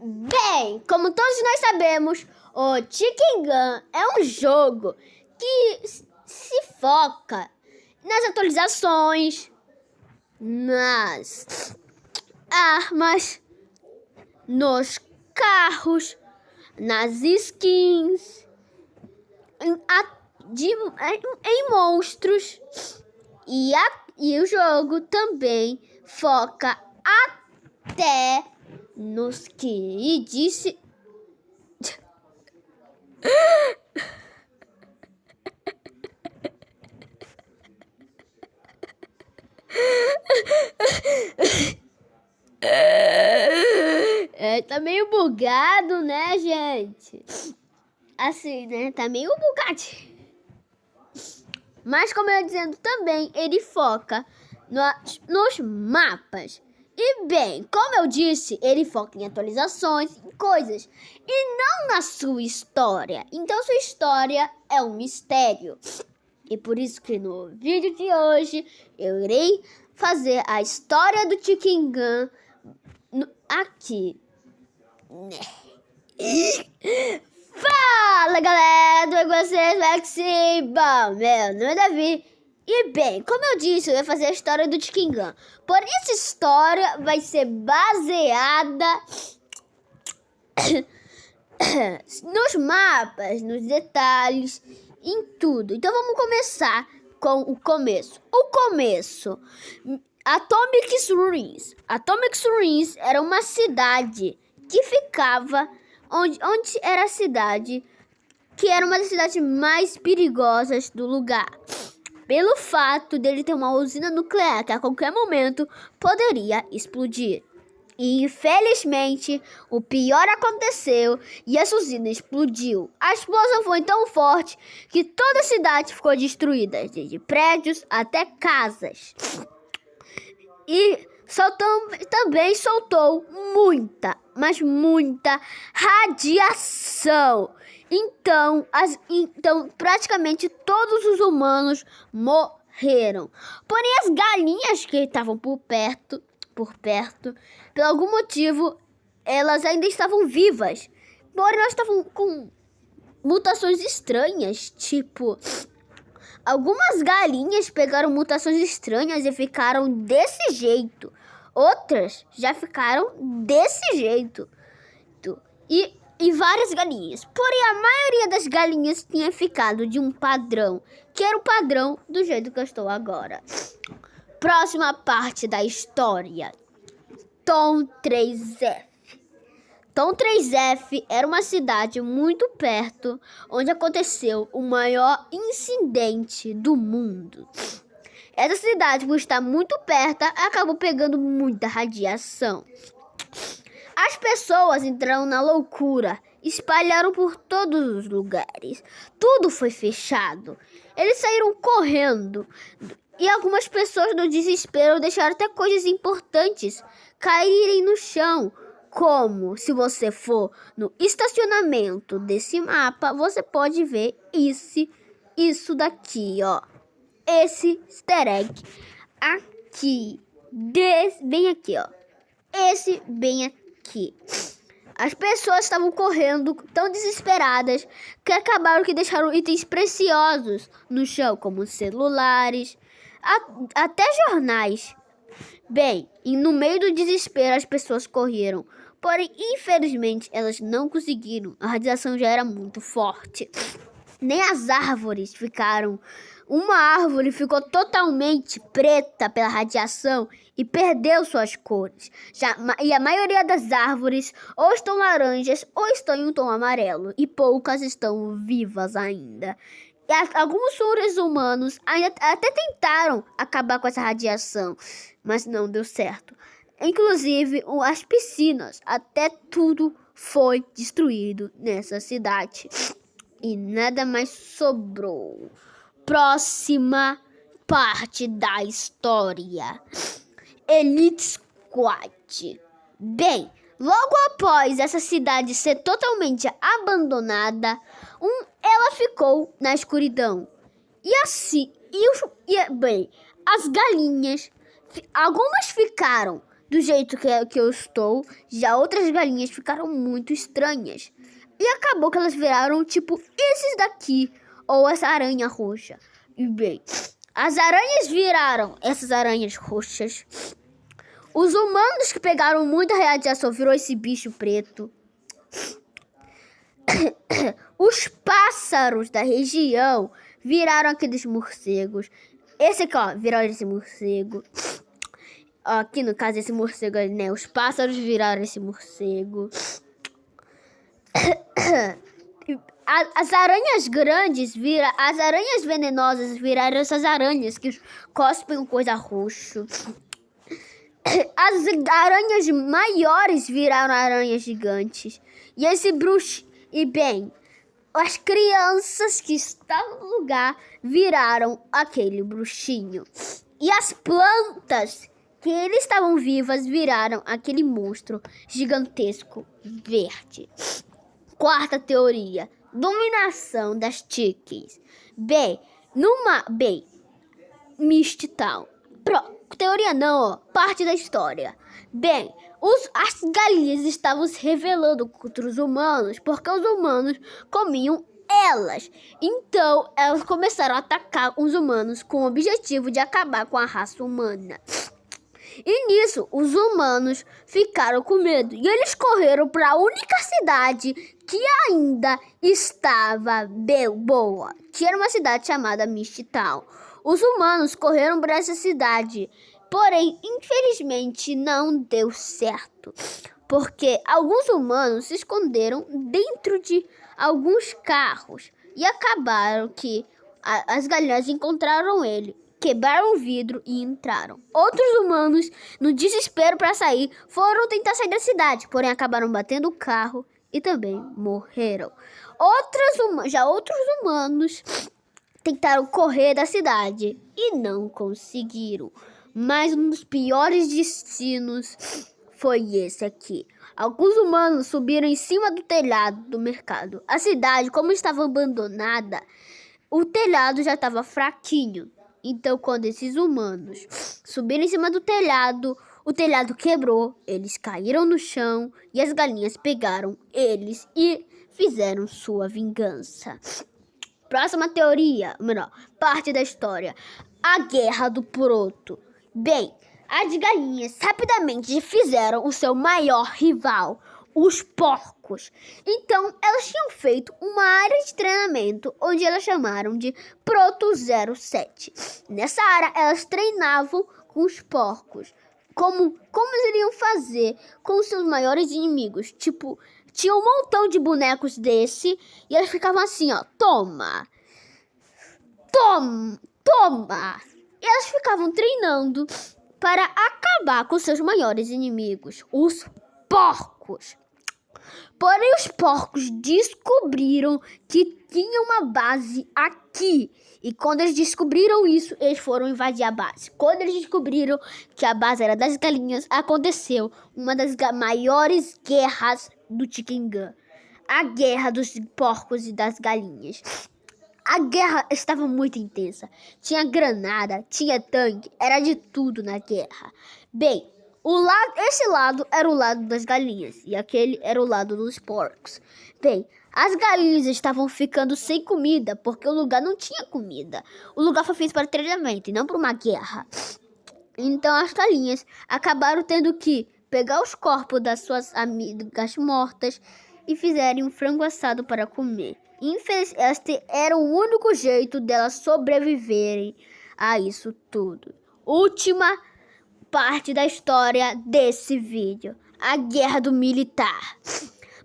Bem, como todos nós sabemos, o Chicken Gun é um jogo que se foca nas atualizações, nas armas, nos carros, nas skins, em monstros. E o jogo também foca até nos que disse. Tá meio bugado, né, gente? Assim, né? Tá meio bugado. Mas, como eu ia dizendo também, ele foca nos mapas. E bem, como eu disse, ele foca em atualizações, em coisas, e não na sua história. Então, sua história é um mistério. E por isso que no vídeo de hoje, eu irei fazer a história do Chicken Gun aqui. Fala, galera, tudo bem com vocês? Maxi. Bom, meu nome é Davi. E bem, como eu disse, eu ia fazer a história do Chicken Gun. Porém, essa história vai ser baseada nos mapas, nos detalhes, em tudo. Então vamos começar com o começo. Atomic Ruins. Atomic Ruins era uma cidade que ficava onde era a cidade que era uma das cidades mais perigosas do lugar, pelo fato dele ter uma usina nuclear que a qualquer momento poderia explodir. E infelizmente o pior aconteceu e essa usina explodiu. A explosão foi tão forte que toda a cidade ficou destruída, desde prédios até casas. E também soltou muita, mas muita radiação. Então, praticamente todos os humanos morreram. Porém, as galinhas que estavam por perto, por algum motivo, elas ainda estavam vivas. Porém, elas estavam com mutações estranhas, tipo... Algumas galinhas pegaram mutações estranhas e ficaram desse jeito. Outras já ficaram desse jeito. E várias galinhas. Porém, a maioria das galinhas tinha ficado de um padrão, que era o padrão do jeito que eu estou agora. Próxima parte da história. Tom 3F. Tom 3F era uma cidade muito perto, onde aconteceu o maior incidente do mundo. Essa cidade, por estar muito perto, acabou pegando muita radiação. As pessoas entraram na loucura, espalharam por todos os lugares. Tudo foi fechado. Eles saíram correndo. E algumas pessoas, no desespero, deixaram até coisas importantes caírem no chão. Como, se você for no estacionamento desse mapa, você pode ver isso daqui, ó. Esse easter egg aqui. Bem aqui, ó. Esse bem aqui. As pessoas estavam correndo tão desesperadas que acabaram que deixaram itens preciosos no chão, como celulares, até jornais. Bem, e no meio do desespero as pessoas correram. Porém, infelizmente, elas não conseguiram. A radiação já era muito forte. Nem as árvores ficaram. Uma árvore ficou totalmente preta pela radiação e perdeu suas cores. E a maioria das árvores ou estão laranjas ou estão em um tom amarelo. E poucas estão vivas ainda. E alguns seres humanos ainda até tentaram acabar com essa radiação, mas não deu certo. Inclusive, as piscinas, até tudo foi destruído nessa cidade. E nada mais sobrou. Próxima parte da história. Elite Squad. Bem, logo após essa cidade ser totalmente abandonada, ela ficou na escuridão. E assim, bem, as galinhas, algumas ficaram do jeito que eu estou. Já outras galinhas ficaram muito estranhas. E acabou que elas viraram tipo esses daqui, ou essa aranha roxa. E bem, as aranhas viraram essas aranhas roxas. Os humanos que pegaram muita radiação virou esse bicho preto. Os pássaros da região viraram aqueles morcegos. Esse aqui, ó, virou esse morcego. Aqui no caso, esse morcego, né? Os pássaros viraram esse morcego. As aranhas grandes viram... As aranhas venenosas viraram essas aranhas que cospem coisa roxa. As aranhas maiores viraram aranhas gigantes. E esse bruxo... E bem, as crianças que estavam no lugar viraram aquele bruxinho. E as plantas que eles estavam vivas viraram aquele monstro gigantesco verde. Quarta teoria. Dominação das chickens. Bem, Misty Town. Teoria não, ó. Parte da história. Bem, as galinhas estavam se revelando contra os humanos porque os humanos comiam elas. Então, elas começaram a atacar os humanos com o objetivo de acabar com a raça humana. E nisso, os humanos ficaram com medo e eles correram para a única cidade que ainda estava bem boa, que era uma cidade chamada Misty Town. Os humanos correram para essa cidade, porém, infelizmente, não deu certo, porque alguns humanos se esconderam dentro de alguns carros e acabaram que as galinhas encontraram ele. Quebraram o vidro e entraram. Outros humanos, no desespero para sair, foram tentar sair da cidade, porém acabaram batendo o carro e também morreram. Outros humanos tentaram correr da cidade e não conseguiram. Mas um dos piores destinos foi esse aqui. Alguns humanos subiram em cima do telhado do mercado. A cidade, como estava abandonada, o telhado já estava fraquinho. Então, quando esses humanos subiram em cima do telhado, o telhado quebrou, eles caíram no chão e as galinhas pegaram eles e fizeram sua vingança. Próxima teoria, melhor, parte da história. A Guerra do Proto. Bem, as galinhas rapidamente fizeram o seu maior rival, os porcos. Então, elas tinham feito uma área de treinamento onde elas chamaram de Proto 07. Nessa área, elas treinavam com os porcos. Como eles iriam fazer com os seus maiores inimigos. Tipo, tinha um montão de bonecos desse e elas ficavam assim, ó. Toma! E elas ficavam treinando para acabar com seus maiores inimigos, os porcos. Porém, os porcos descobriram que tinha uma base aqui. E quando eles descobriram isso, eles foram invadir a base. Quando eles descobriram que a base era das galinhas, aconteceu uma das maiores guerras do Chicken Gun. A guerra dos porcos e das galinhas. A guerra estava muito intensa. Tinha granada, tinha tanque, era de tudo na guerra. Bem, esse lado era o lado das galinhas e aquele era o lado dos porcos. Bem, as galinhas estavam ficando sem comida porque o lugar não tinha comida. O lugar foi feito para treinamento e não para uma guerra. Então as galinhas acabaram tendo que pegar os corpos das suas amigas mortas e fizerem um frango assado para comer. Este era o único jeito delas sobreviverem a isso tudo. Última parte da história desse vídeo. A guerra do militar.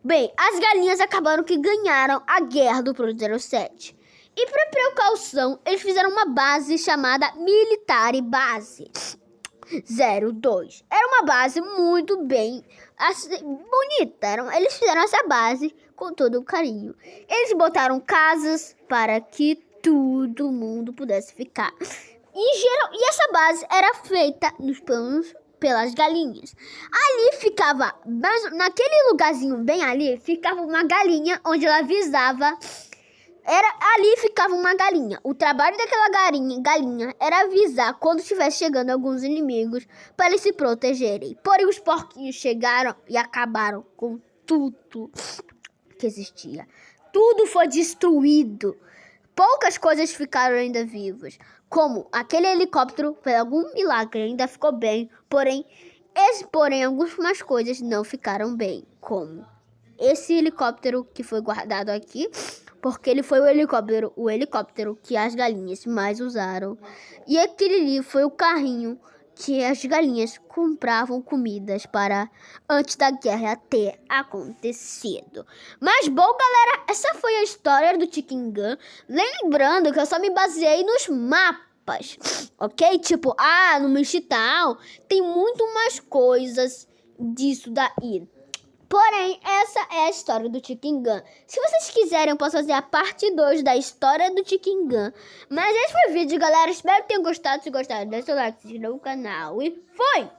Bem, as galinhas acabaram que ganharam a guerra do Proto 07. E para precaução, eles fizeram uma base chamada Military Base 02. Era uma base muito bem bonita. Eles fizeram essa base com todo o carinho. Eles botaram casas para que todo mundo pudesse ficar. E essa base era feita nos planos pelas galinhas. Ali ficava, naquele lugarzinho bem ali, ficava uma galinha onde ela avisava Ali ficava uma galinha. O trabalho daquela galinha era avisar quando estivesse chegando alguns inimigos para eles se protegerem. Porém, os porquinhos chegaram e acabaram com tudo que existia. Tudo foi destruído. Poucas coisas ficaram ainda vivas, como aquele helicóptero, por algum milagre, ainda ficou bem, porém algumas coisas não ficaram bem, como esse helicóptero que foi guardado aqui, porque ele foi o helicóptero que as galinhas mais usaram, e aquele ali foi o carrinho que as galinhas compravam comidas para antes da guerra ter acontecido. Mas bom, galera, essa foi a história do Chicken Gun. Lembrando que eu só me baseei nos mapas, ok? Tipo, no Michital tem muito mais coisas disso daí. Porém, essa é a história do Chicken Gun. Se vocês quiserem, eu posso fazer a parte 2 da história do Chicken Gun. Mas esse foi o vídeo, galera. Espero que tenham gostado. Se gostaram, deixa o like, se inscreva no canal. E foi!